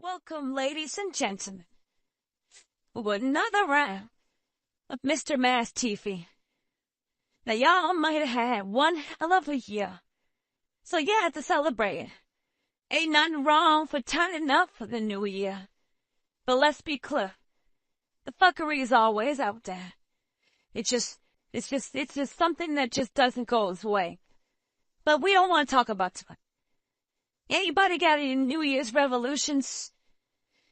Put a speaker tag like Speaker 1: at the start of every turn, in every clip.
Speaker 1: Welcome, ladies and gentlemen, with another round of Mr. Mass TV. Now, y'all might have had one hell of a year, so you had to celebrate it. Ain't nothing wrong for turning up for the new year. But let's be clear, the fuckery is always out there. It's just something that just doesn't go its way. But we don't want to talk about it. Anybody got any New Year's resolutions?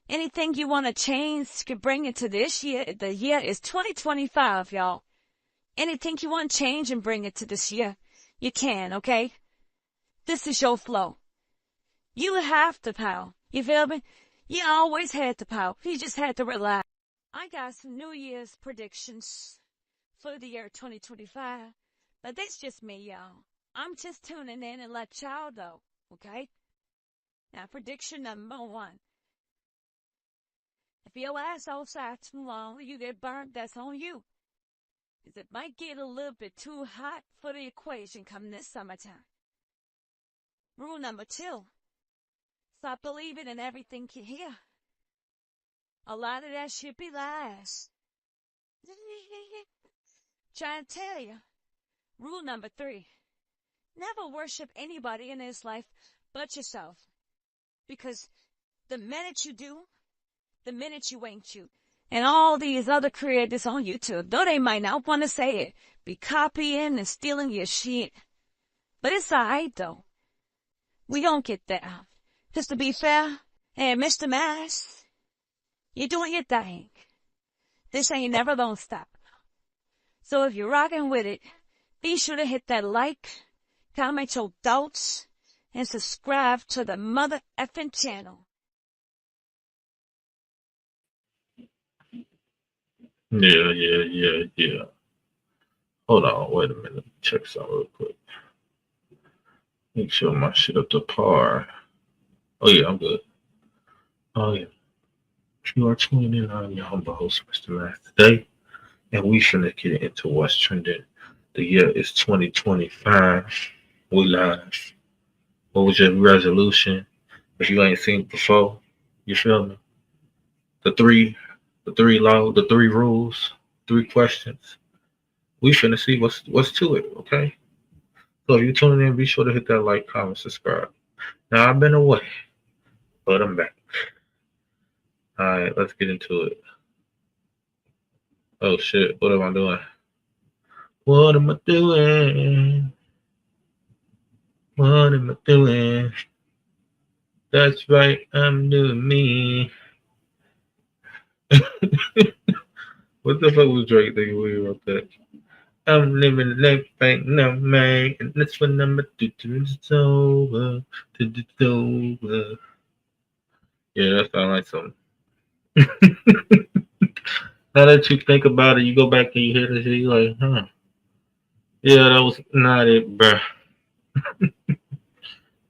Speaker 1: Anything you want to change, could bring it to this year? The year is 2025, y'all. Anything you want to change and bring it to this year, you can, okay? This is your flow. You have the power. You feel me? You always had the power. You just had to rely. I got some New Year's predictions for the year 2025, but that's just me, y'all. I'm just tuning in and let y'all know, okay? Now, prediction number one. If your ass outside too long, you get burnt, that's on you. Because it might get a little bit too hot for the equation come this summertime. Rule number two. Stop believing in everything you hear. A lot of that shit be lies. Trying to tell you. Rule number three. Never worship anybody in this life but yourself. Because the minute you do, the minute you ain't you. And all these other creators on YouTube, though they might not want to say it, be copying and stealing your shit. But it's alright though. We gon' get there. Just to be fair, hey, Mr. Mass, you're doing your thing. This ain't never gonna stop. So if you're rocking with it, be sure to hit that like, comment your thoughts, and subscribe to the mother effing channel.
Speaker 2: Yeah. Hold on, wait a minute. Check something real quick. Make sure my shit up to par. Oh yeah, I'm good. Oh yeah. You are tuning in on your humble host, Mr. Math, today, and we finna get into what's trending. The year is 2025. We live. What was your resolution? If you ain't seen it before, you feel me? The three rules, three questions. We finna see what's to it, okay? So if you're tuning in, be sure to hit that like, comment, subscribe. Now I've been away, but I'm back. Alright, let's get into it. Oh shit, what am I doing? What am I doing? What am I doing? That's right, I'm doing me. What the fuck was Drake thinking when he wrote that? I'm living life right now, man, and that's when I'm gonna do it's over, it's over. Yeah, that sounds like something. Now that you think about it, you go back and you hear this shit, you're like, huh. Yeah, that was not it, bruh.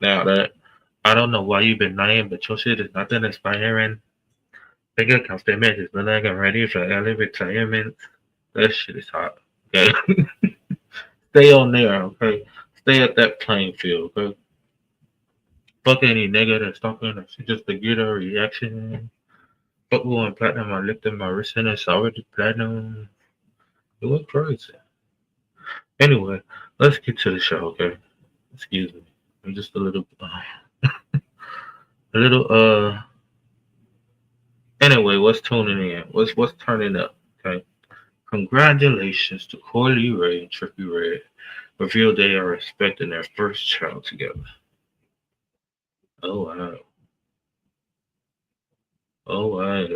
Speaker 2: Now that, I don't know why you've been lying, but your shit is nothing inspiring. Bank account statement is no longer ready for early retirement. That shit is hot. Okay? Stay on there, okay? Stay at that playing field, okay? Fuck any nigga that's talking, that's just to get a reaction. Fuck going platinum, I lifted my wrist and it's already platinum. It went crazy. Anyway, let's get to the show, okay? Excuse me. I'm just a little, a little, anyway, what's tuning in? What's turning up, okay? Congratulations to Coily Ray and Trippie Redd. Revealed they are expecting their first child together. Oh, wow. Oh, wow.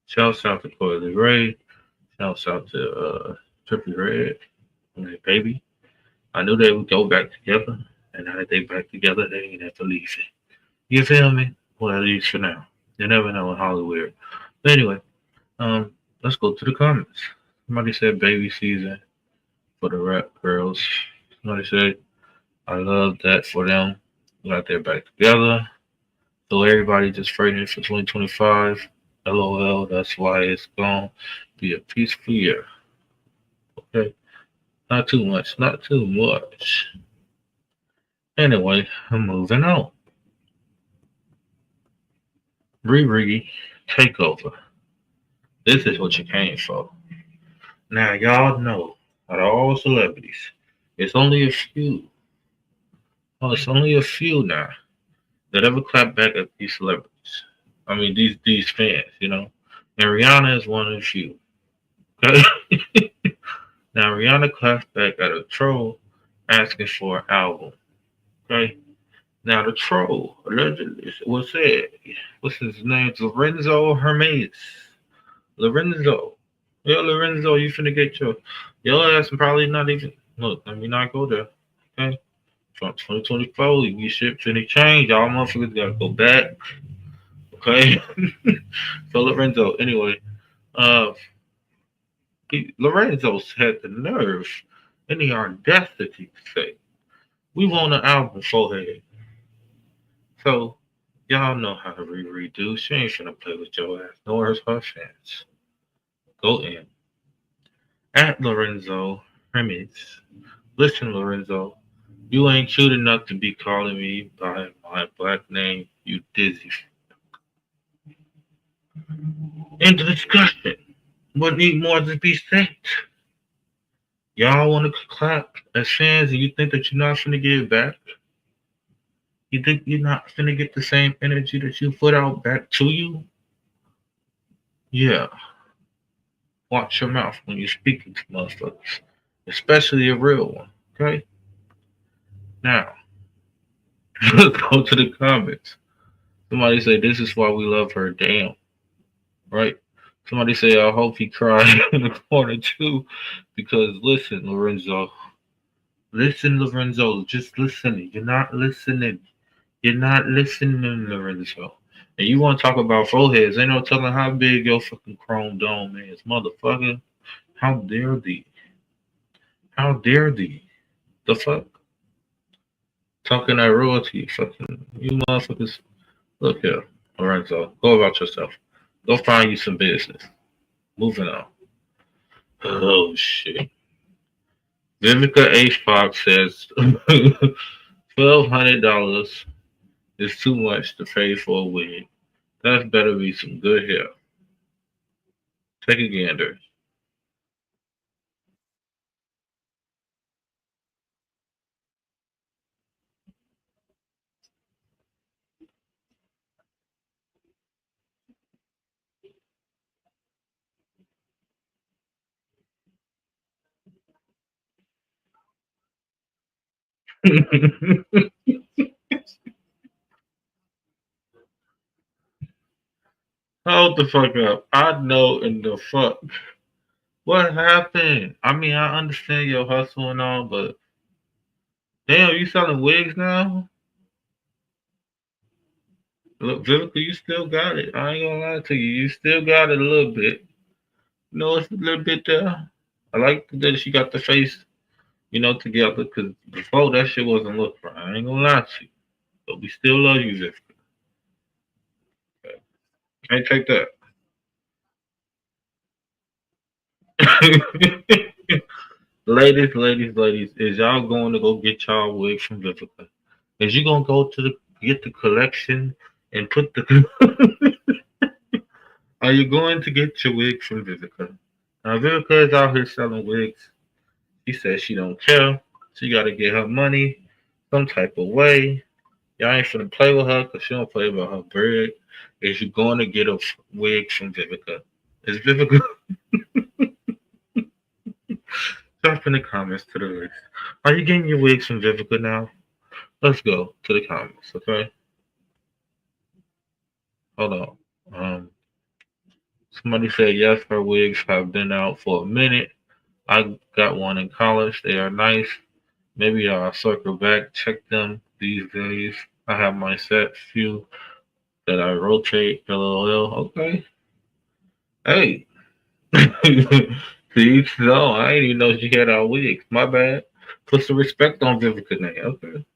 Speaker 2: Shouts out to Coily Ray. Shouts out to Trippie Redd and their baby. I knew they would go back together, and now that they back together, they ain't have to leave it. You feel me? Well, at least for now. You never know in Hollywood. But anyway, let's go to the comments. Somebody said baby season for the rap girls. Somebody said I love that for them. Glad they're back together. So everybody just fighting for 2025. LOL, that's why it's gonna be a peaceful year. Okay. Not too much, not too much. Anyway, I'm moving on. Riri, take over. This is what you came for. Now y'all know out of all celebrities, it's only a few. Oh, it's only a few now that ever clap back at these celebrities. I mean these fans, you know. And Rihanna is one of the few. Okay? Now Rihanna clapped back at a troll asking for an album. Okay? Now the troll allegedly was said, what's his name? Lorenzo Hermes. Lorenzo. Yeah, Lorenzo, you finna get your ass and probably not even look, let me not go there. Okay? From 2024, you shit finna change. Y'all motherfuckers gotta go back. Okay? So Lorenzo, anyway, uh Lorenzo's had the nerve and the audacity to say, we want an album forehead. So y'all know how to redo. She ain't finna play with your ass, nor is her fans. Go in. At Lorenzo Hermes. Listen, Lorenzo, you ain't cute enough to be calling me by my black name, you dizzy. End the discussion. What need more to be said? Y'all want to clap as fans and you think that you're not finna get it back? You think you're not finna get the same energy that you put out back to you? Yeah. Watch your mouth when you're speaking to motherfuckers, especially a real one. Okay? Now, let's go to the comments. Somebody say, this is why we love her. Damn. Right? Somebody say, I hope he cried in the corner too. Because listen, Lorenzo. Listen, Lorenzo. Just listen. You're not listening. You're not listening, Lorenzo. And you want to talk about foreheads. Ain't no telling how big your fucking chrome dome is, motherfucker. How dare thee? How dare thee? The fuck? Talking that royalty, fucking you motherfuckers. Look here, Lorenzo. Go about yourself. Go find you some business. Moving on. Oh shit. Vivica H. Fox says $1,200 is too much to pay for a wig. That better be some good hair. Take a gander. Hold the fuck up. I know in the fuck. What happened? I mean, I understand your hustle and all, but damn, you selling wigs now? Look, Vivica, you still got it. I ain't gonna lie to you. You still got it a little bit. You know, it's a little bit there. I like that she got the face, together, because before that shit wasn't look right. I ain't gonna lie to you. But we still love you, Vivica. Okay. Can't take that. Ladies, is y'all going to go get y'all wig from Vivica? Is you gonna go to get the collection and put the are you going to get your wig from Vivica? Now Vivica is out here selling wigs. She says she don't care. She gotta get her money some type of way. Y'all ain't finna play with her because she don't play about her bread. Is you going to get a wig from Vivica? Is Vivica drop in the comments to the list? Are you getting your wigs from Vivica now? Let's go to the comments, okay? Hold on. Somebody said yes, her wigs have been out for a minute. I got one in college. They are nice. Maybe I'll circle back, check them these days. I have my set few that I rotate. LOL. Okay. Hey. To each his own. I didn't even know she had our wigs. My bad. Put some respect on Vivica name. Okay.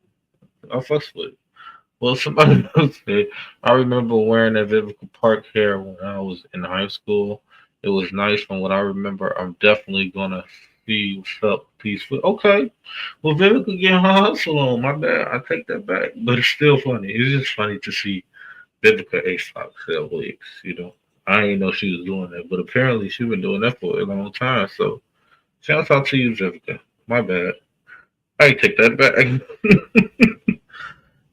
Speaker 2: I'll fuss with it. Well, somebody else said, I remember wearing that Vivica Park hair when I was in high school. It was nice from what I remember. I'm definitely gonna see what's up. Peaceful. Okay. Well, Vivica getting her hustle on. My bad. I take that back. But it's still funny. It's just funny to see Vivica A. Fox sell wigs. I didn't know she was doing that, but apparently she been doing that for a long time. So shouts out to you, Vivica. My bad. I take that back.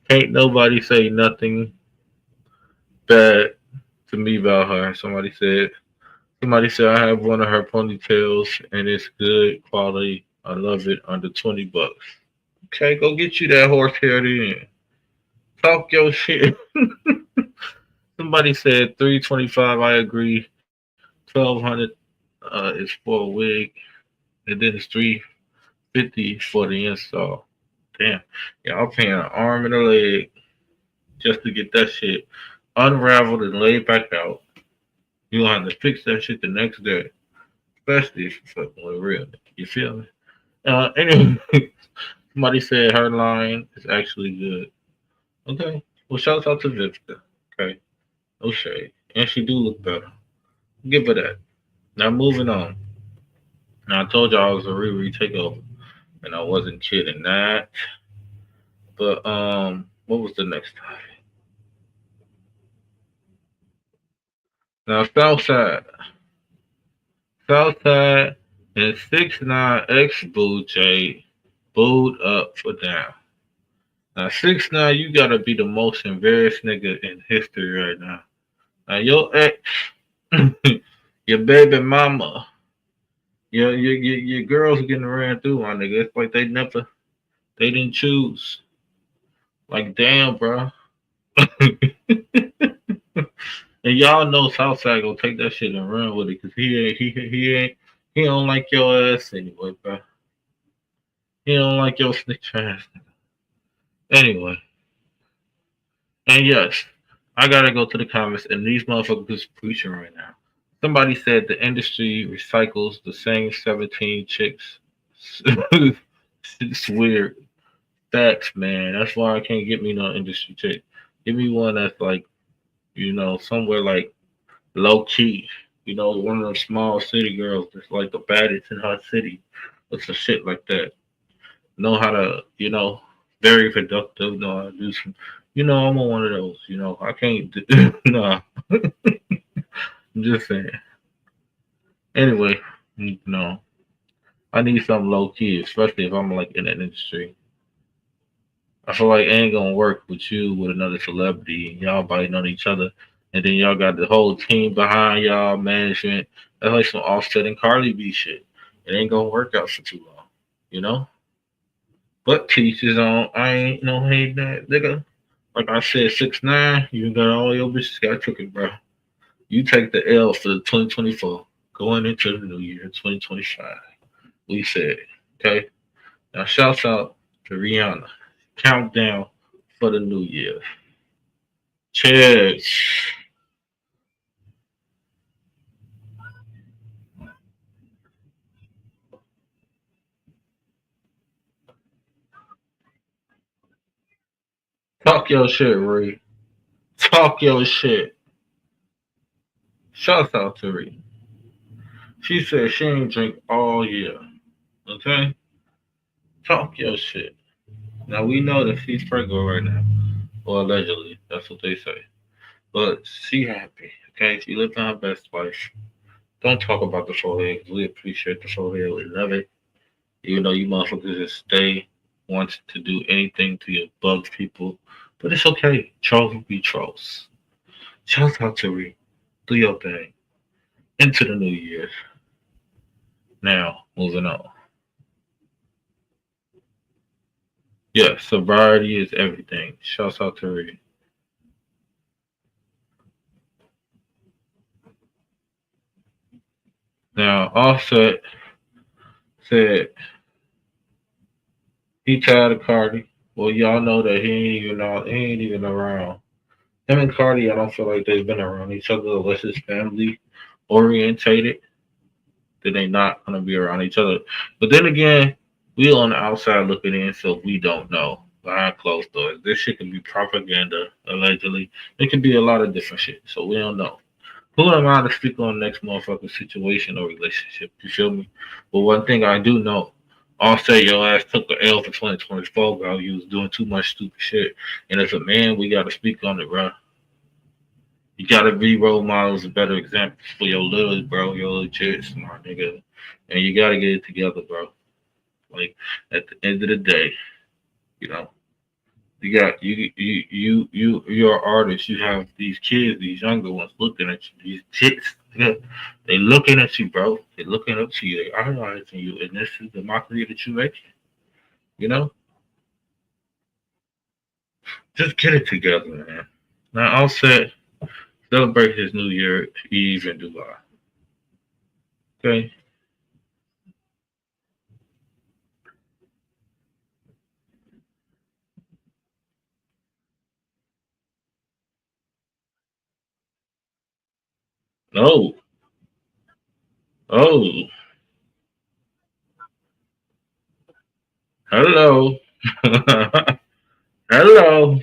Speaker 2: Can't nobody say nothing bad to me about her. Somebody said I have one of her ponytails and it's good quality. I love it under $20. Okay, go get you that horsehair then. Talk your shit. Somebody said 325. I agree. 1200 is for a wig, and then it's 350 for the install. Damn, y'all paying an arm and a leg just to get that shit unraveled and laid back out. You gonna have to fix that shit the next day, especially if you're fucking with real. You feel me? Anyway, somebody said her line is actually good. Okay, well, shouts out to Vivica. Okay, no shade, and she do look better. Give her that. Now moving on. Now I told y'all I was a Riri takeover, and I wasn't kidding that. But what was the next topic? Now Southside and 6ix9ine ex Boo J booed up for down. Now 6ix9ine, you gotta be the most embarrassed nigga in history right now. Now your ex, your baby mama, your girls getting ran through, my nigga. It's like they didn't choose. Like damn, bro. And y'all know Southside gonna take that shit and run with it, cause he don't like your ass anyway, bro. He don't like your snitch ass. Anyway, and yes, I gotta go to the comments, and these motherfuckers is preaching right now. Somebody said the industry recycles the same 17 chicks. It's weird. Facts, man. That's why I can't get me no industry chick. Give me one that's like, somewhere like low key. One of those small city girls that's like the baddest in her city. Or some shit like that. Know how to, very productive. Know how to do some. I'm on one of those. I can't. Nah. I'm just saying. Anyway, I need something low key, especially if I'm like in that industry. I feel like it ain't gonna work with you with another celebrity and y'all biting on each other, and then y'all got the whole team behind y'all, management. That's like some Offset and Carly B shit. It ain't gonna work out for too long, you know. But teachers on, I ain't no hate that nigga. Like I said, 6ix9ine, you got all your bitches got cooking, bro. You take the L for the 2024, going into the new year, 2025. We said, okay. Now shouts out to Rihanna. Countdown for the new year. Cheers. Talk your shit, Ree. Talk your shit. Shouts out to Ree. She said she ain't drink all year. Okay? Talk your shit. Now we know that she's pregnant right now. Or allegedly. That's what they say. But she happy. Okay? She living her best life. Don't talk about the forehead. We appreciate the forehead. We love it. Even though you motherfuckers just stay wanting to do anything to your bug people. But it's okay. Trolls will be trolls. Shout out to Ree. Do your thing. Into the new year. Now, moving on. Yeah, sobriety is everything. Shouts out to Ree. Now, Offset said he tired of Cardi. Well, y'all know that he ain't even around. Him and Cardi, I don't feel like they've been around each other unless it's family orientated. Then they not gonna be around each other. But then again, we on the outside looking in, so we don't know behind closed doors. This shit can be propaganda, allegedly. It could be a lot of different shit, so we don't know. Who am I to speak on the next motherfucking situation or relationship? You feel me? But one thing I do know, Offset your ass took the L for 2024, bro. You was doing too much stupid shit. And as a man, we gotta speak on it, bro. You gotta be role models and better examples for your little bro, your little chicks, my nigga. And you gotta get it together, bro. Like at the end of the day, you know, you got you're an artist. You have these kids, these younger ones looking at you, these chicks. They looking at you, bro. They looking up to you. They idolizing you, and this is the mockery that you make. You know, just get it together, man. Now, I'll set celebrate his New Year Eve in Dubai. Okay. Oh, oh, hello, hello.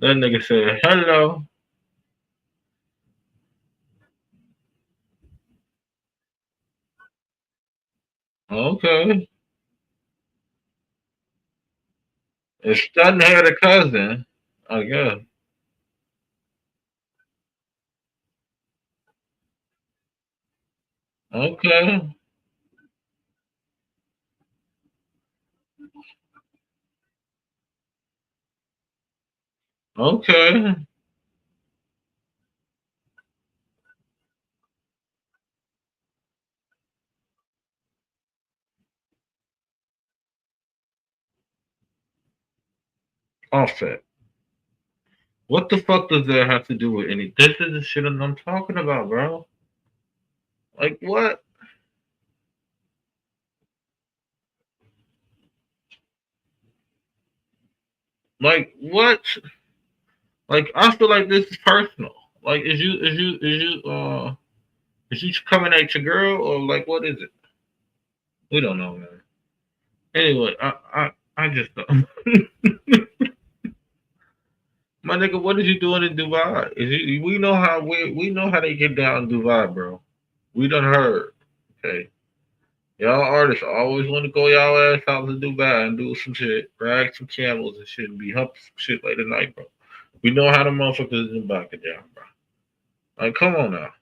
Speaker 2: That nigga said hello. Okay. If Sutton had a cousin, I guess. Okay. Okay. Offset. What the fuck does that have to do with any? This is the shit I'm talking about, bro. Like what? Like what? Like I feel like this is personal. Like is you coming at your girl or like what is it? We don't know, man. Anyway, I just don't. My nigga, what is you doing in Dubai? We know how they get down in Dubai, bro. We done heard. Okay. Y'all artists always want to go y'all ass out to Dubai and do some shit, rag some camels and shit, and be humping some shit late at night, bro. We know how the motherfuckers in back it down, bro. Like, come on now.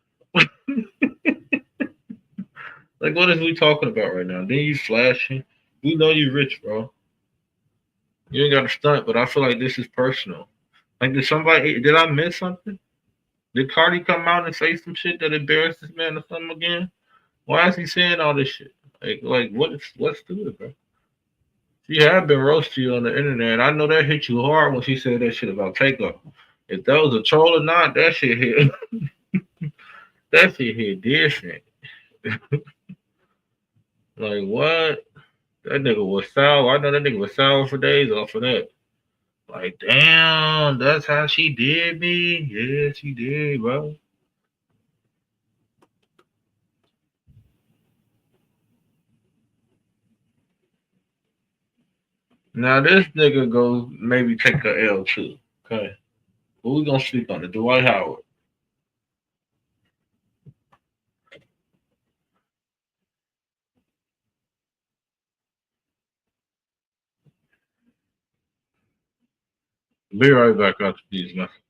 Speaker 2: Like, what is we talking about right now? Then you flashing. We know you rich, bro. You ain't got to stunt, but I feel like this is personal. Like, did I miss something? Did Cardi come out and say some shit that embarrassed this man or something again? Why is he saying all this shit? Like what's to it, bro? She had been roasting you on the internet. I know that hit you hard when she said that shit about Takeoff. If that was a troll or not, that shit hit. That shit hit different. Like what? That nigga was sour. I know that nigga was sour for days off of that. Like damn, that's how she did me. Yeah, she did, bro. Now this nigga go maybe take a L too. Okay, who we gonna sleep on? The Dwight Howard. Be right back after these messages.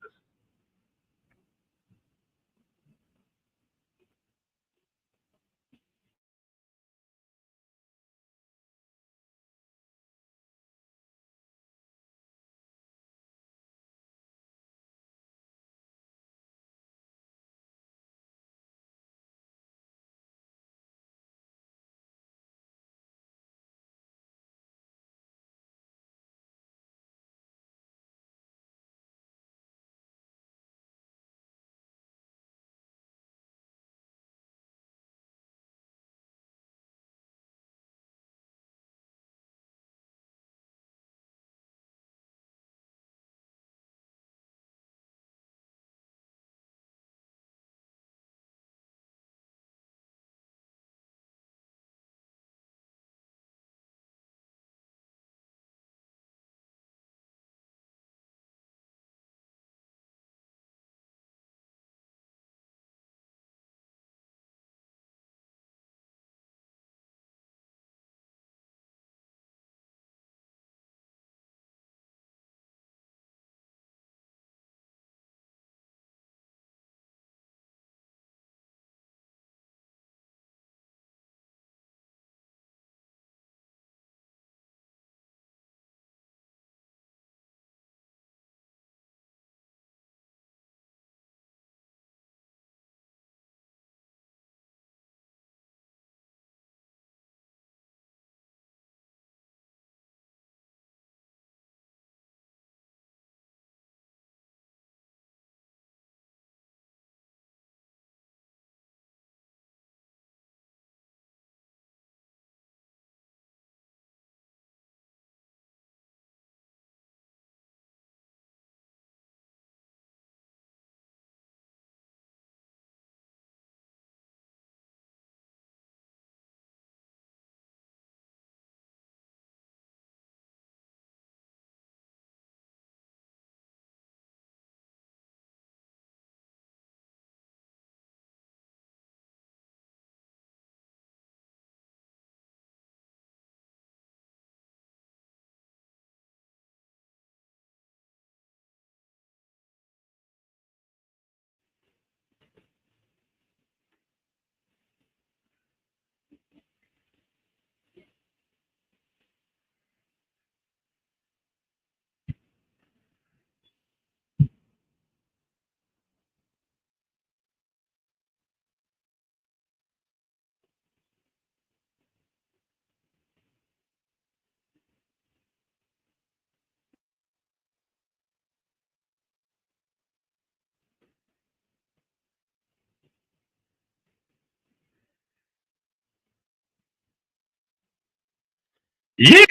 Speaker 2: Yeah.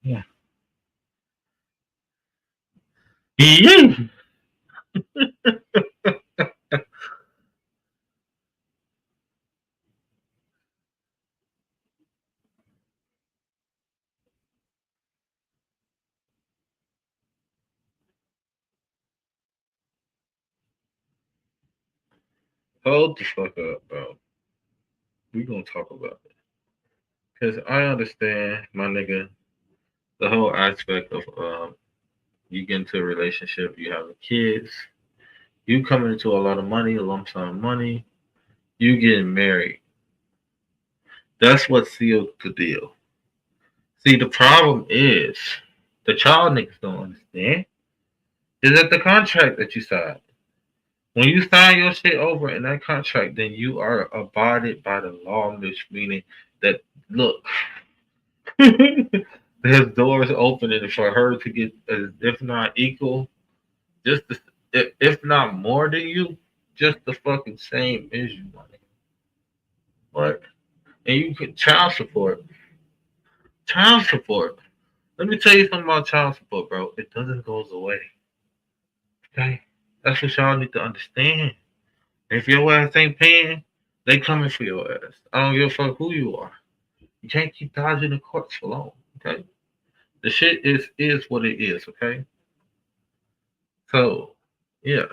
Speaker 2: Yeah. Yeah. Hold the fuck up, bro. We gonna talk about it. Cause I understand, my nigga, the whole aspect of you get into a relationship, you having kids, you coming into a lot of money, a lump sum of money, you getting married. That's what sealed the deal. See, the problem is the child niggas don't understand. Is that the contract that you signed? When you sign your shit over in that contract, then you are abided by the law, which meaning that look, there's doors opening for her to get, if not equal, just if not more than you, just the fucking same as you, money. What? And you get child support. Child support. Let me tell you something about child support, bro. It doesn't go away. Okay? That's what y'all need to understand. If your ass ain't paying, they coming for your ass. I don't give a fuck who you are. You can't keep dodging the courts for long. Okay? The shit is what it is, okay? So, yeah.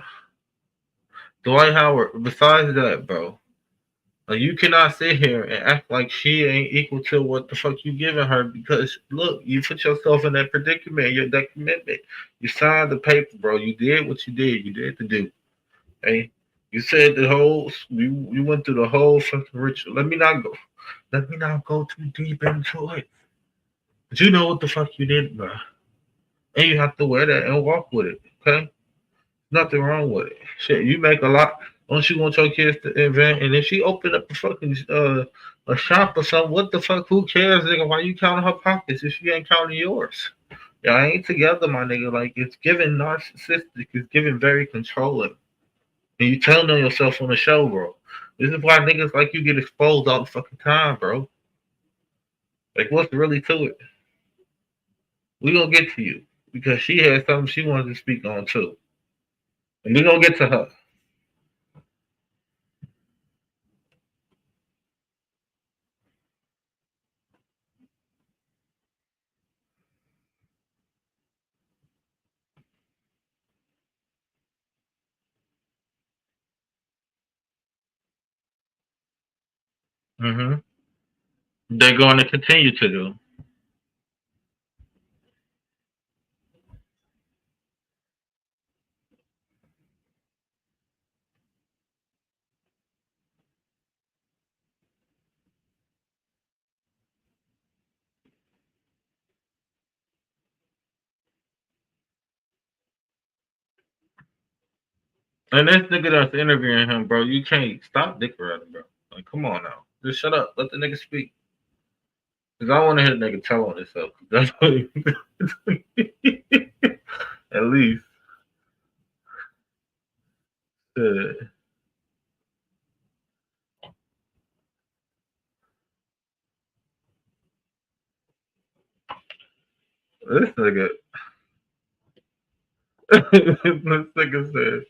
Speaker 2: Dwight Howard, besides that, bro, you cannot sit here and act like she ain't equal to what the fuck you giving her because look, you put yourself in that predicament, that commitment. You signed the paper, bro. You did what you did. You did to do. Hey, you said the whole you went through the whole fucking ritual. Let me not go too deep into it. But you know what the fuck you did, bro. And you have to wear that and walk with it. Okay? Nothing wrong with it. Shit, you make a lot. Don't you want your kids to invent? And if she opened up a fucking a shop or something, what the fuck? Who cares, nigga? Why you counting her pockets if she ain't counting yours? Y'all ain't together, my nigga. Like it's giving narcissistic. It's giving very controlling. And you telling on yourself on the show, bro. This is why niggas like you get exposed all the fucking time, bro. Like what's really to it? We gonna get to you because she had something she wanted to speak on too, and we gonna get to her. Mm-hmm. They're going to continue to do. And this nigga that's interviewing him, bro, you can't stop dick riding, bro. Like, come on now. Just shut up. Let the nigga speak. Because I want to hear the nigga tell on himself. That's what at least. Uh, this nigga. This nigga said,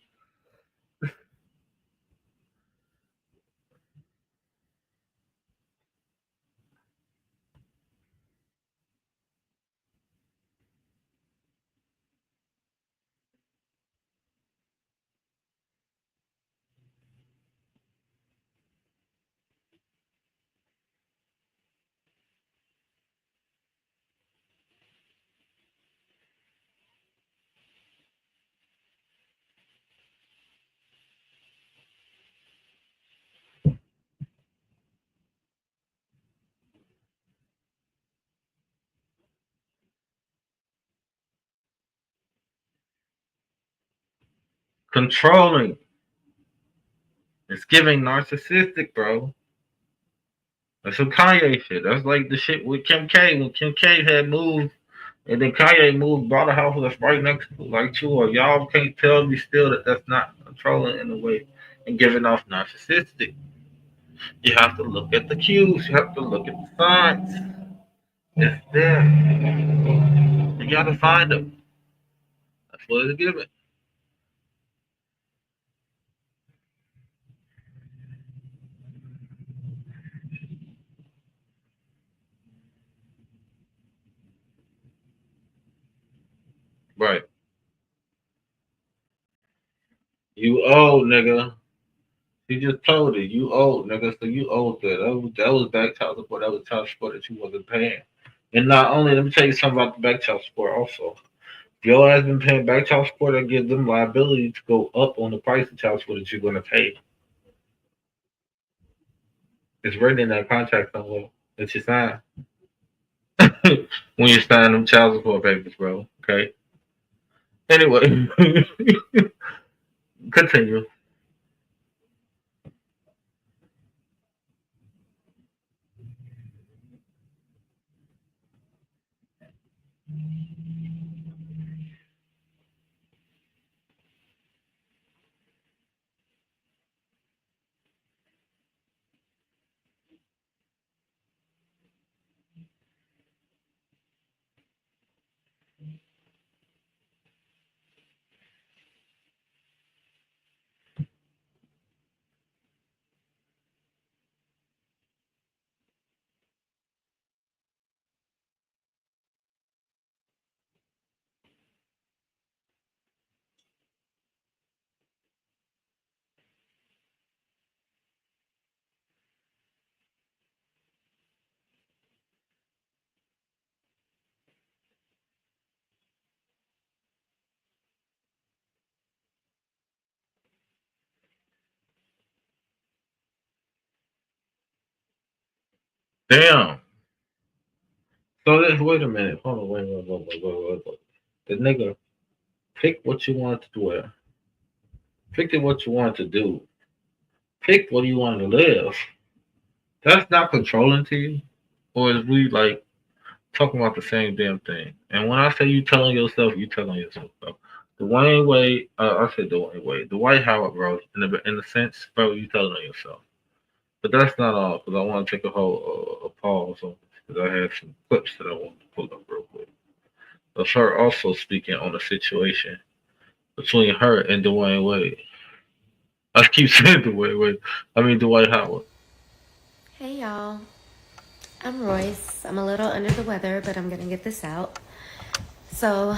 Speaker 2: controlling. It's giving narcissistic, bro. That's some Kanye shit. That's like the shit with Kim K. When Kim K had moved, and then Kanye moved, bought a house that's right next to like two. Or y'all can't tell me still that that's not controlling in a way and giving off narcissistic. You have to look at the cues. You have to look at the signs. It's there. You gotta find them. That's what it's given. Right. You old nigga. He just told it. You old nigga, so you old that. That was back child support. That was child support that you wasn't paying. And not only, let me tell you something about the back child support also. If your ass been paying back child support, that gives them liability to go up on the price of child support that you're gonna pay. It's written in that contract somewhere that you sign when you sign them child support papers, bro. Okay. Anyway, continue. Damn. So this, wait a minute. Hold on. Wait. The nigga pick what you want to wear. Pick what you want to do. Pick what you want to live. That's not controlling to you, or is we like talking about the same damn thing? And when I say you telling yourself, you telling yourself, bro. The Wayne Wade, I said the Wayne Wade, the White Howard, bro. In the sense, bro, you telling on yourself. But that's not all, because I want to take a whole a pause on because I have some clips that I want to pull up real quick. Of her also speaking on the situation between her and Dwayne Wade. I keep saying Dwayne Wade. I mean Dwight Howard.
Speaker 3: Hey y'all, I'm Royce. I'm a little under the weather, but I'm gonna get this out. So,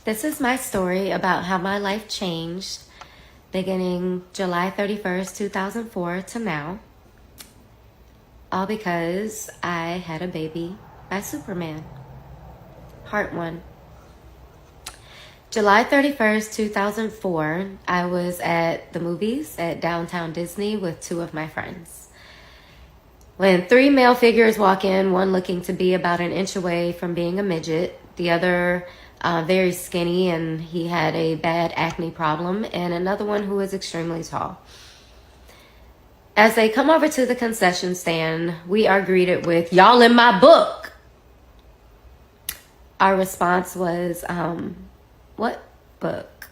Speaker 3: this is my story about how my life changed beginning July 31st, 2004 to now. All because I had a baby by Superman. Part 1. July 31st, 2004, I was at the movies at Downtown Disney with 2 of my friends. When 3 male figures walk in, one looking to be about an inch away from being a midget, the other very skinny and he had a bad acne problem, and another one who is extremely tall. As they come over to the concession stand, we are greeted with, "Y'all in my book." Our response was, "What book?"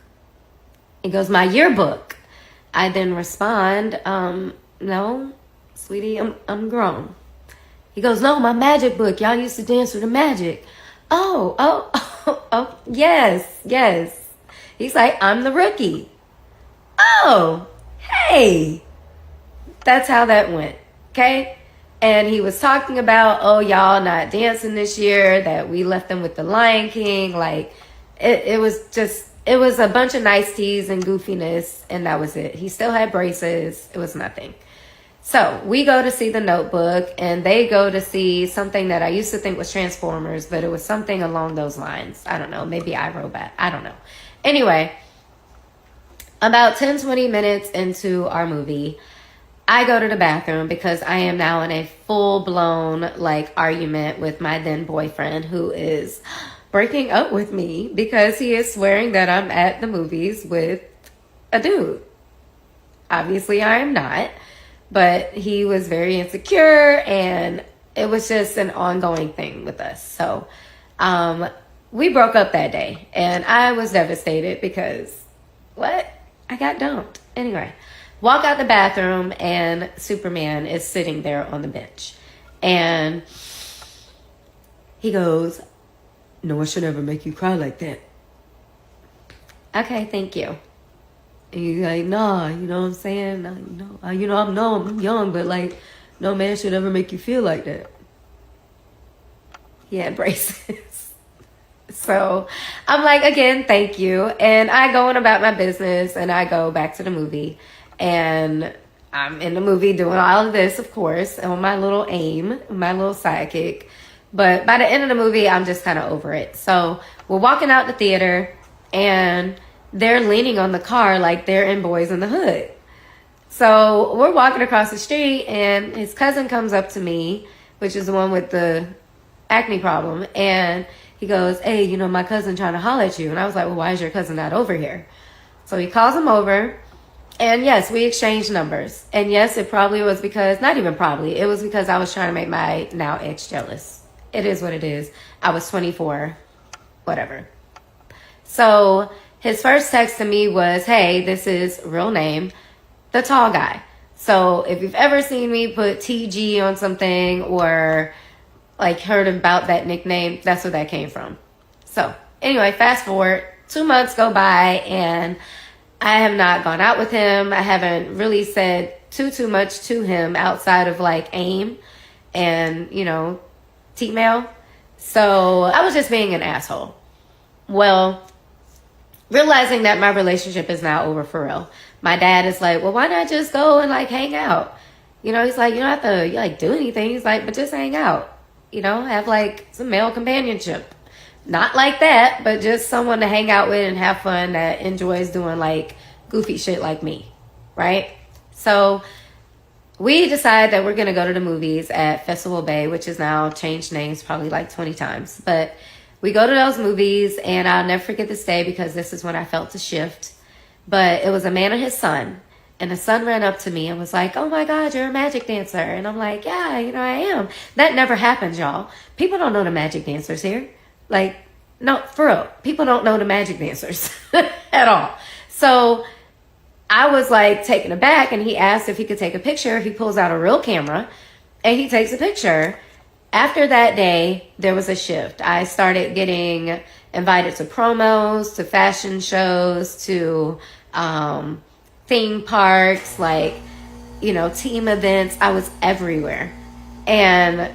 Speaker 3: He goes, "My yearbook." I then respond, "No, sweetie, I'm grown." He goes, "No, my magic book. Y'all used to dance with the magic." Oh, yes. He's like, "I'm the rookie." Oh, hey. That's how that went, okay? And he was talking about, oh, y'all not dancing this year, that we left them with the Lion King. Like, it was a bunch of niceties and goofiness, and that was it. He still had braces. It was nothing. So we go to see The Notebook, and they go to see something that I used to think was Transformers, but it was something along those lines. I don't know. Maybe iRobot. I don't know. Anyway, about 10-20 minutes into our movie, I go to the bathroom because I am now in a full-blown argument with my then boyfriend, who is breaking up with me because he is swearing that I'm at the movies with a dude. Obviously, I am not, but he was very insecure, and it was just an ongoing thing with us. So we broke up that day, and I was devastated because, what? I got dumped. Anyway. Walk out the bathroom, and Superman is sitting there on the bench. And he goes, no one should ever make you cry like that. Okay, thank you. And he's like, nah, you know what I'm saying? I'm young, but like, no man should ever make you feel like that. He had braces. So I'm like, again, thank you. And I go on about my business, and I go back to the movie. And I'm in the movie doing all of this, of course, on my little aim, my little sidekick. But by the end of the movie, I'm just kind of over it. So we're walking out the theater, and they're leaning on the car like they're in Boys in the Hood. So we're walking across the street, and his cousin comes up to me, which is the one with the acne problem. And he goes, hey, you know, my cousin trying to holler at you. And I was like, well, why is your cousin not over here? So he calls him over. And yes, we exchanged numbers. And yes, it probably was because, not even probably, it was because I was trying to make my now ex jealous. It is what it is. I was 24, whatever. So his first text to me was, hey, this is real name, the tall guy. So if you've ever seen me put TG on something or like heard about that nickname, that's where that came from. So anyway, fast forward, 2 months go by, and I have not gone out with him. I haven't really said too much to him outside of like AIM and, you know, T-mail. So I was just being an asshole. Well, realizing that my relationship is now over for real, my dad is like, well, why not just go and like hang out? You know, he's like, you don't have to like do anything. He's like, but just hang out, you know, have like some male companionship. Not like that, but just someone to hang out with and have fun that enjoys doing like goofy shit like me, right? So we decide that we're going to go to the movies at Festival Bay, which is now changed names probably like 20 times. But we go to those movies, and I'll never forget this day because this is when I felt the shift. But it was a man and his son. And the son ran up to me and was like, oh my God, you're a magic dancer. And I'm like, yeah, you know, I am. That never happens, y'all. People don't know the magic dancers here. Like, no, for real. People don't know the magic dancers at all. So I was like taken aback, and he asked if he could take a picture. He pulls out a real camera and he takes a picture. After that day, there was a shift. I started getting invited to promos, to fashion shows, to theme parks, like, you know, team events. I was everywhere. And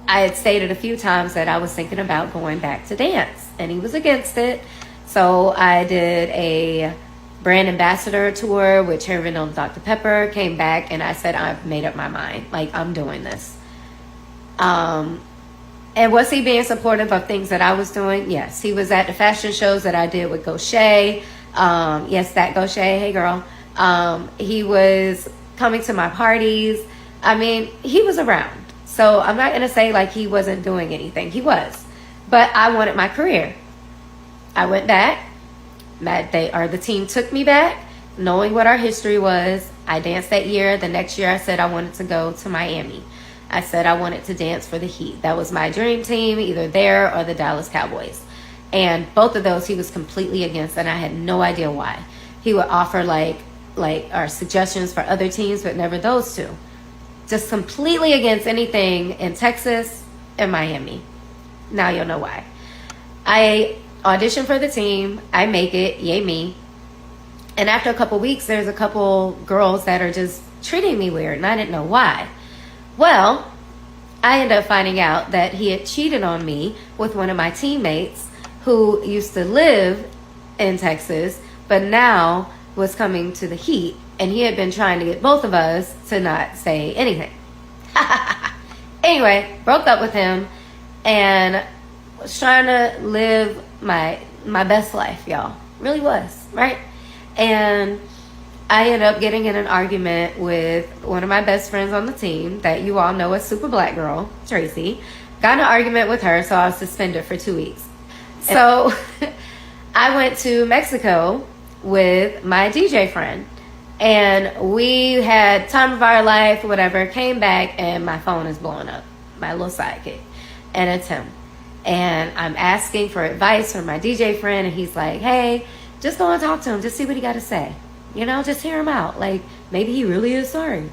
Speaker 3: I had stated a few times that I was thinking about going back to dance, and he was against it. So I did a brand ambassador tour with Cherry Vanilla Dr. Pepper, came back, and I said, I've made up my mind. Like, I'm doing this. And was he being supportive of things that I was doing? Yes. He was at the fashion shows that I did with Gaucher. Yes, that Gaucher. Hey, girl. He was coming to my parties. I mean, he was around. So I'm not going to say like he wasn't doing anything. He was. But I wanted my career. I went back. The team took me back, knowing what our history was. I danced that year. The next year I said I wanted to go to Miami. I said I wanted to dance for the Heat. That was my dream team, either there or the Dallas Cowboys. And both of those he was completely against, and I had no idea why. He would offer like our suggestions for other teams, but never those two. Just completely against anything in Texas and Miami. Now you'll know why. I audition for the team. I make it. Yay me. And after a couple weeks, there's a couple girls that are just treating me weird, and I didn't know why. Well, I ended up finding out that he had cheated on me with one of my teammates who used to live in Texas, but now was coming to the Heat, and he had been trying to get both of us to not say anything. Anyway, broke up with him and was trying to live my best life, y'all. Really was, right? And I ended up getting in an argument with one of my best friends on the team that you all know as Super Black Girl, Tracy. Got in an argument with her, so I was suspended for 2 weeks. So I went to Mexico with my DJ friend, and we had time of our life, whatever. Came back, and my phone is blowing up, my little sidekick, and it's him. And I'm asking for advice from my DJ friend, and he's like, hey, just go and talk to him. Just see what he got to say. You know, just hear him out. Like, maybe he really is sorry.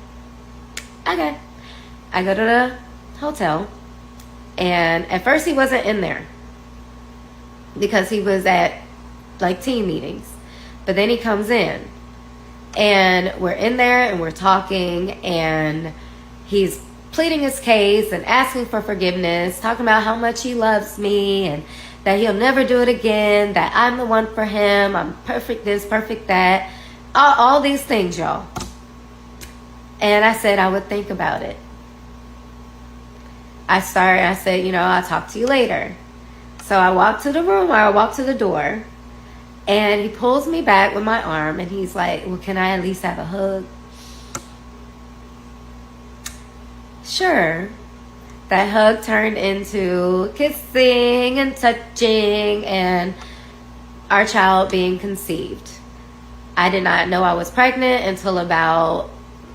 Speaker 3: Okay. I go to the hotel, and at first he wasn't in there because he was at like team meetings. But then he comes in, and we're in there and we're talking, and he's pleading his case and asking for forgiveness, talking about how much he loves me and that he'll never do it again, that I'm the one for him, I'm perfect this, perfect that, all these things, y'all. And I said I would think about it. I said, you know, I'll talk to you later. So I walked to the room, or I walked to the door, and he pulls me back with my arm, and he's like, well, can I at least have a hug? Sure. That hug turned into kissing and touching and our child being conceived. I did not know I was pregnant until about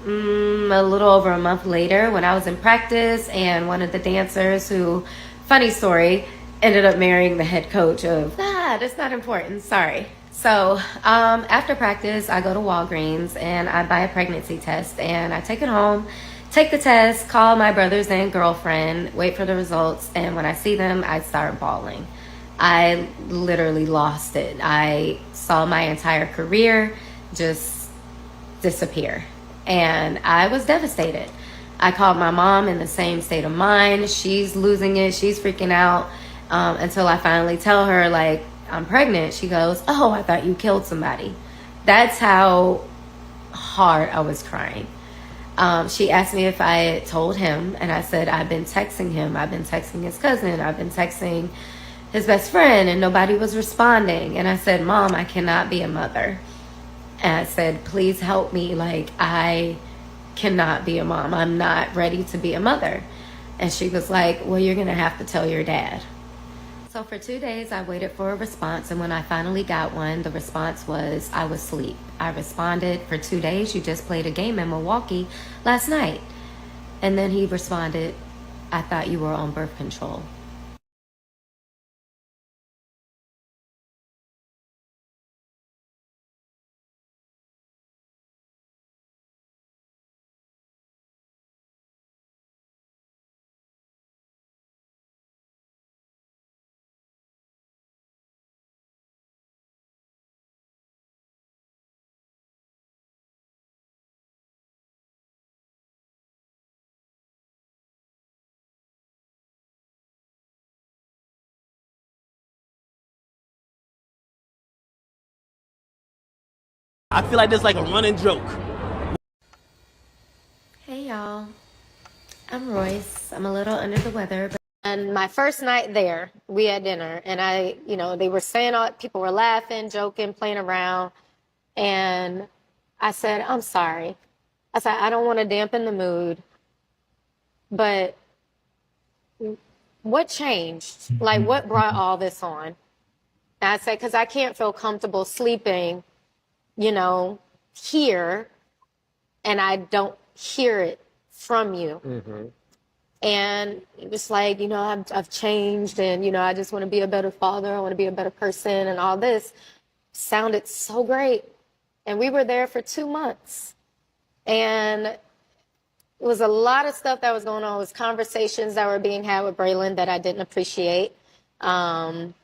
Speaker 3: a little over a month later, when I was in practice, and one of the dancers who, funny story, ended up marrying the head coach of, that's not important, sorry. So after practice, I go to Walgreens and I buy a pregnancy test, and I take it home, take the test, call my brothers and girlfriend, wait for the results, and when I see them, I start bawling. I literally lost it. I saw my entire career just disappear, and I was devastated. I called my mom in the same state of mind. She's losing it. She's freaking out, until I finally tell her, like, I'm pregnant. She goes, oh, I thought you killed somebody. That's how hard I was crying. She asked me if I had told him, and I said, I've been texting him. I've been texting his cousin. I've been texting his best friend, and nobody was responding. And I said, Mom, I cannot be a mother. And I said, please help me. Like, I cannot be a mom. I'm not ready to be a mother. And she was like, well, you're going to have to tell your dad. So for 2 days, I waited for a response. And when I finally got one, the response was, I was asleep. I responded, for 2 days, you just played a game in Milwaukee last night. And then he responded, I thought you were on birth control.
Speaker 4: I feel like this is like a running joke.
Speaker 3: Hey, y'all. I'm Royce. I'm a little under the weather. And my first night there, we had dinner, and they were saying people were laughing, joking, playing around. And I said, I'm sorry. I said, I don't want to dampen the mood, but what changed? Like, what brought all this on? And I said, because I can't feel comfortable sleeping, here, and I don't hear it from you. Mm-hmm. And it was like, I've changed, and, I just want to be a better father. I want to be a better person, and all this sounded so great. And we were there for 2 months. And it was a lot of stuff that was going on. It was conversations that were being had with Braylon that I didn't appreciate. When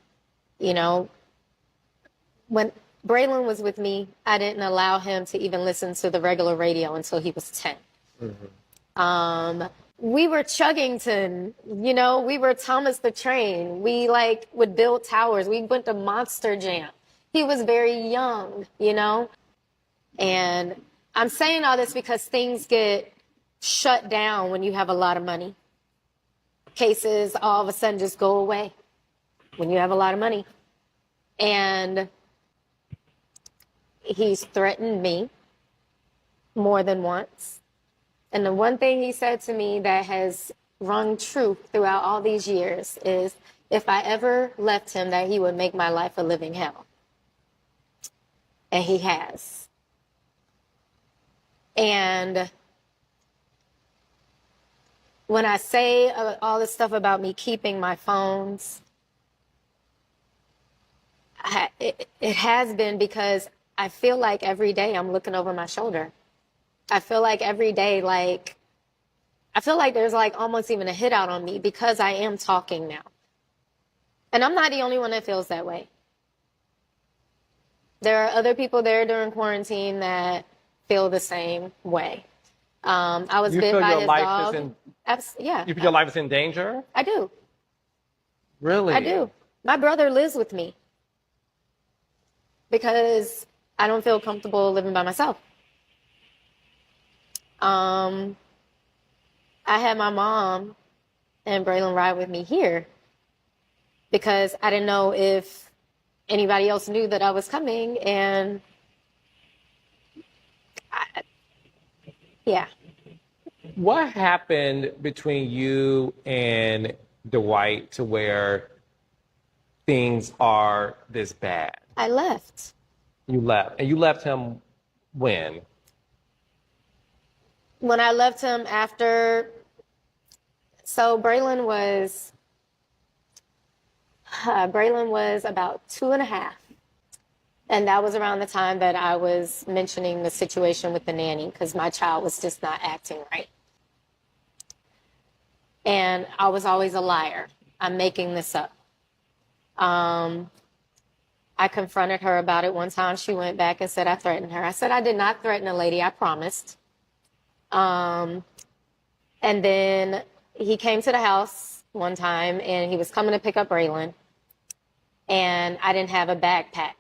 Speaker 3: Braylon was with me, I didn't allow him to even listen to the regular radio until he was 10. Mm-hmm. We were Chuggington, we were Thomas the Train. We would build towers. We went to Monster Jam. He was very young, And I'm saying all this because things get shut down when you have a lot of money. Cases all of a sudden just go away when you have a lot of money. And he's threatened me more than once. And the one thing he said to me that has rung true throughout all these years is, if I ever left him, that he would make my life a living hell. And he has. And when I say all this stuff about me keeping my phones, it has been because I feel like every day I'm looking over my shoulder. I feel like every day, like, I feel like there's like almost even a hit out on me because I am talking now. And I'm not the only one that feels that way. There are other people there during quarantine that feel the same way. I was bit by his dog. Yeah.
Speaker 5: You feel your life is in danger?
Speaker 3: I do.
Speaker 5: Really?
Speaker 3: I do. My brother lives with me because I don't feel comfortable living by myself. I had my mom and Braylon ride with me here because I didn't know if anybody else knew that I was coming, and yeah.
Speaker 5: What happened between you and Dewight to where things are this bad?
Speaker 3: I left.
Speaker 5: You left. And you left him when?
Speaker 3: When I left him after, so Braylon was about 2.5. And that was around the time that I was mentioning the situation with the nanny because my child was just not acting right. And I was always a liar. I'm making this up. I confronted her about it one time. She went back and said I threatened her. I said I did not threaten a lady, I promised. And then he came to the house one time and he was coming to pick up Braylon. And I didn't have a bag packed.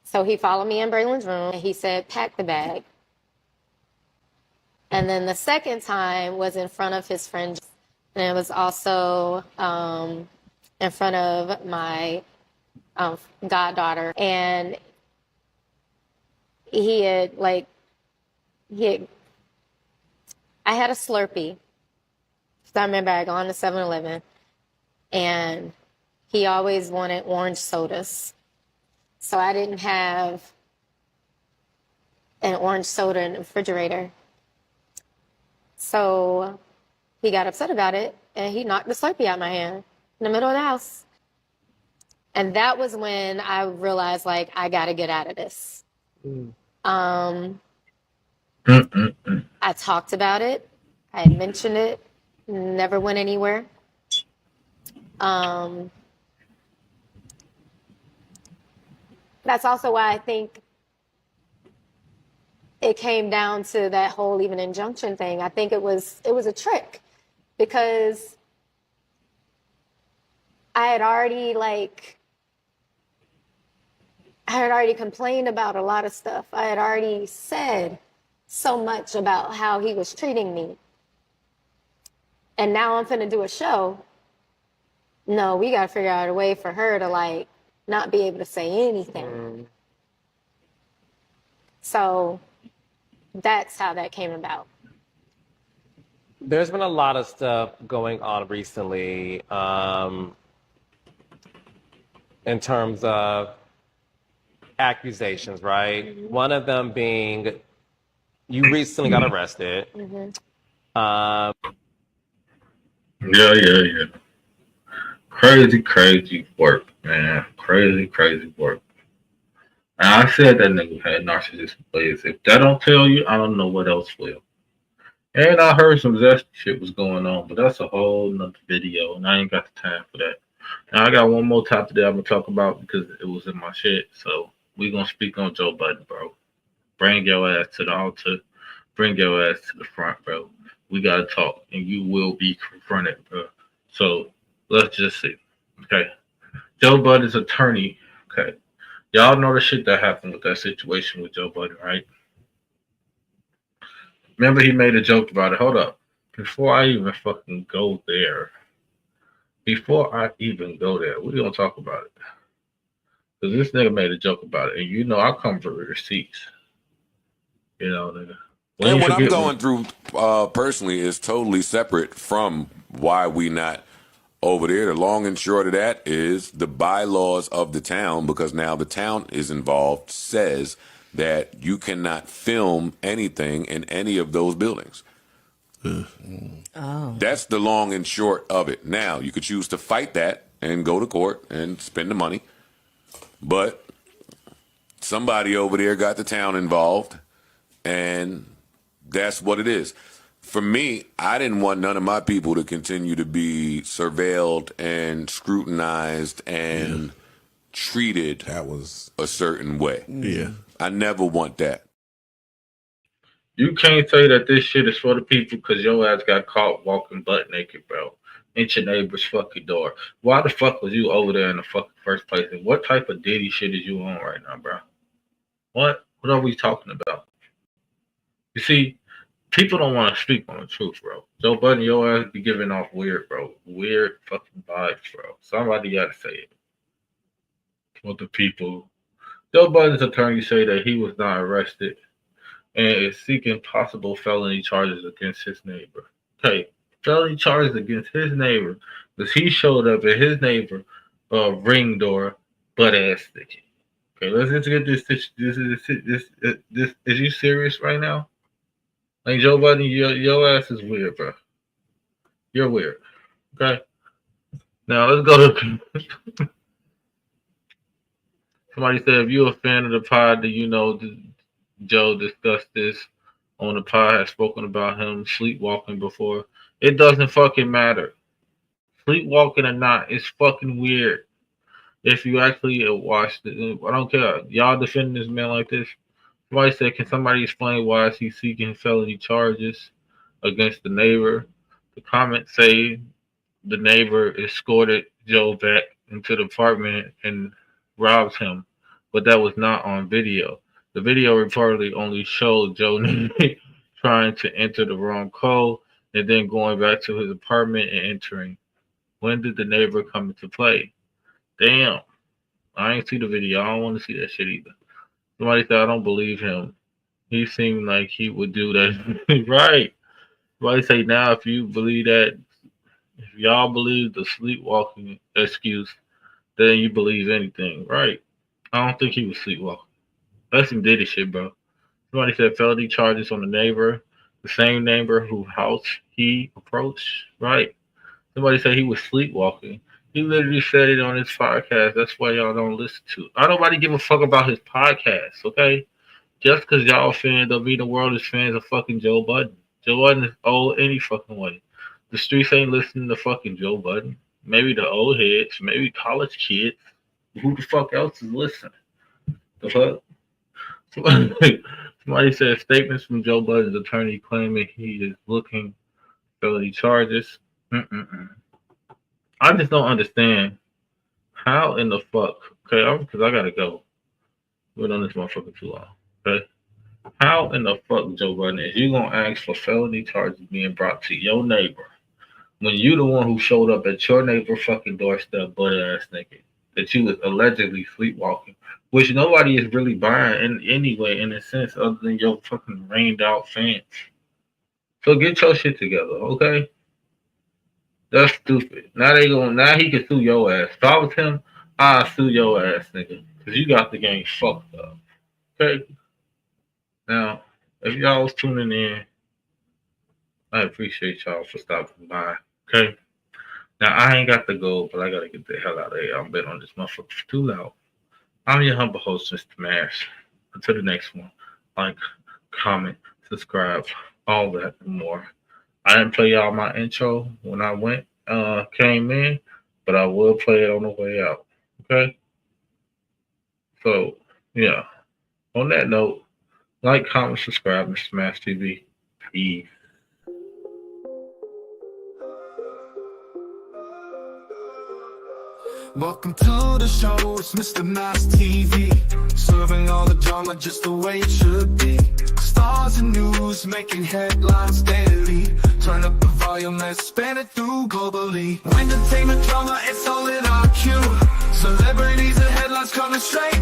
Speaker 3: So he followed me in Braylon's room and he said, pack the bag. And then the second time was in front of his friend. And it was also in front of my goddaughter. And I had a Slurpee. I remember I had gone to 7-Eleven and he always wanted orange sodas. So I didn't have an orange soda in the refrigerator. So he got upset about it and he knocked the Slurpee out of my hand in the middle of the house. And that was when I realized, like, I got to get out of this. I talked about it. I had mentioned it. Never went anywhere. That's also why I think it came down to that whole even injunction thing. I think it was a trick because I had already complained about a lot of stuff. I had already said so much about how he was treating me. And now I'm finna do a show. No, we gotta figure out a way for her to not be able to say anything. So that's how that came about.
Speaker 5: There's been a lot of stuff going on recently in terms of accusations, right? Mm-hmm. One of them being you recently got arrested.
Speaker 3: Mm-hmm.
Speaker 2: Yeah. Crazy work, man. Crazy work. And I said that nigga had narcissistic ways. If that don't tell you, I don't know what else will. And I heard some zesty shit was going on, but that's a whole nother video, and I ain't got the time for that. Now I got one more topic that I'm gonna talk about because it was in my shit. So we gonna speak on Joe Budden, bro. Bring your ass to the altar. Bring your ass to the front, bro. We gotta talk, and you will be confronted, bro. So let's just see. Okay. Joe Budden's attorney. Okay. Y'all know the shit that happened with that situation with Joe Budden, right? Remember he made a joke about it. Hold up. Before I even fucking go there, we're going to talk about it. Because this nigga made a joke about it. And you know I come for receipts. You know, nigga.
Speaker 6: And what I'm going through personally is totally separate from why we not over there. The long and short of that is the bylaws of the town, because now the town is involved, says that you cannot film anything in any of those buildings. Oh. That's the long and short of it. Now, you could choose to fight that and go to court and spend the money, but somebody over there got the town involved, and that's what it is. For me, I didn't want none of my people to continue to be surveilled and scrutinized and treated a certain way.
Speaker 7: Yeah.
Speaker 6: I never want that.
Speaker 2: You can't say that this shit is for the people because your ass got caught walking butt naked, bro. At your neighbor's fucking door. Why the fuck was you over there in the fucking first place? And what type of Diddy shit is you on right now, bro? What are we talking about? You see, people don't want to speak on the truth, bro. Joe Budden, your ass be giving off weird, bro. Weird fucking vibes, bro. Somebody gotta say it. What the people. Joe Budden's attorney say that he was not arrested and is seeking possible felony charges against his neighbor. Okay, felony charges against his neighbor because he showed up at his neighbor ring door butt ass naked. Okay, let's just get this. This is you serious right now? Like Joe Budden, your ass is weird, bro. You're weird. Okay. Now let's go to. Somebody said, if you're a fan of the pod, do you know Joe discussed this on the pod, has spoken about him sleepwalking before? It doesn't fucking matter. Sleepwalking or not, it's fucking weird. If you actually watched it, I don't care. Y'all defending this man like this? Somebody said, can somebody explain why is he seeking felony charges against the neighbor? The comments say the neighbor escorted Joe back into the apartment and robbed him, but that was not on video. The video reportedly only showed Joe trying to enter the wrong code and then going back to his apartment and entering. When did the neighbor come into play? Damn. I ain't see the video. I don't want to see that shit either. Somebody said, I don't believe him. He seemed like he would do that. Right. Somebody say, now if you believe that, if y'all believe the sleepwalking excuse, then you believe anything. Right. I don't think he was sleepwalking. That's some Diddy shit, bro. Somebody said felony charges on the neighbor, the same neighbor whose house he approached. Right. Somebody said he was sleepwalking. He literally said it on his podcast. That's why y'all don't listen to it. I don't nobody give a fuck about his podcast, okay? Just because y'all fans of me, the world is fans of fucking Joe Budden. Joe Budden is old any fucking way. The streets ain't listening to fucking Joe Budden. Maybe the old heads, maybe college kids. Who the fuck else is listening? The fuck? Somebody said statements from Joe Budden's attorney claiming he is looking felony charges. I just don't understand how in the fuck, okay, because I gotta go. We've been on this motherfucker too long, okay? How in the fuck, Joe Budden, is you gonna ask for felony charges being brought to your neighbor when you the one who showed up at your neighbor fucking doorstep butt ass naked, that you was allegedly sleepwalking, which nobody is really buying in anyway, in a sense, other than your fucking rained out fans. So get your shit together, okay? That's stupid. Now he can sue your ass. If I was him, I'd sue your ass, nigga. Because you got the game fucked up. Okay? Now, if y'all was tuning in, I appreciate y'all for stopping by. Okay? Now, I ain't got to go, but I got to get the hell out of here. I've been on this motherfucker for too long. I'm your humble host, Mr. Mash. Until the next one, like, comment, subscribe, all that and more. I didn't play y'all my intro when I came in, but I will play it on the way out. Okay? So, yeah. On that note, like, comment, subscribe, Mr. Smash TV. Peace.
Speaker 8: Welcome to the show, it's Mr. Mass TV. Serving all the drama just the way it should be. Stars and news making headlines daily. Turn up the volume, let's span it through globally. Entertainment drama, it's all in our queue. Celebrities and headlines coming straight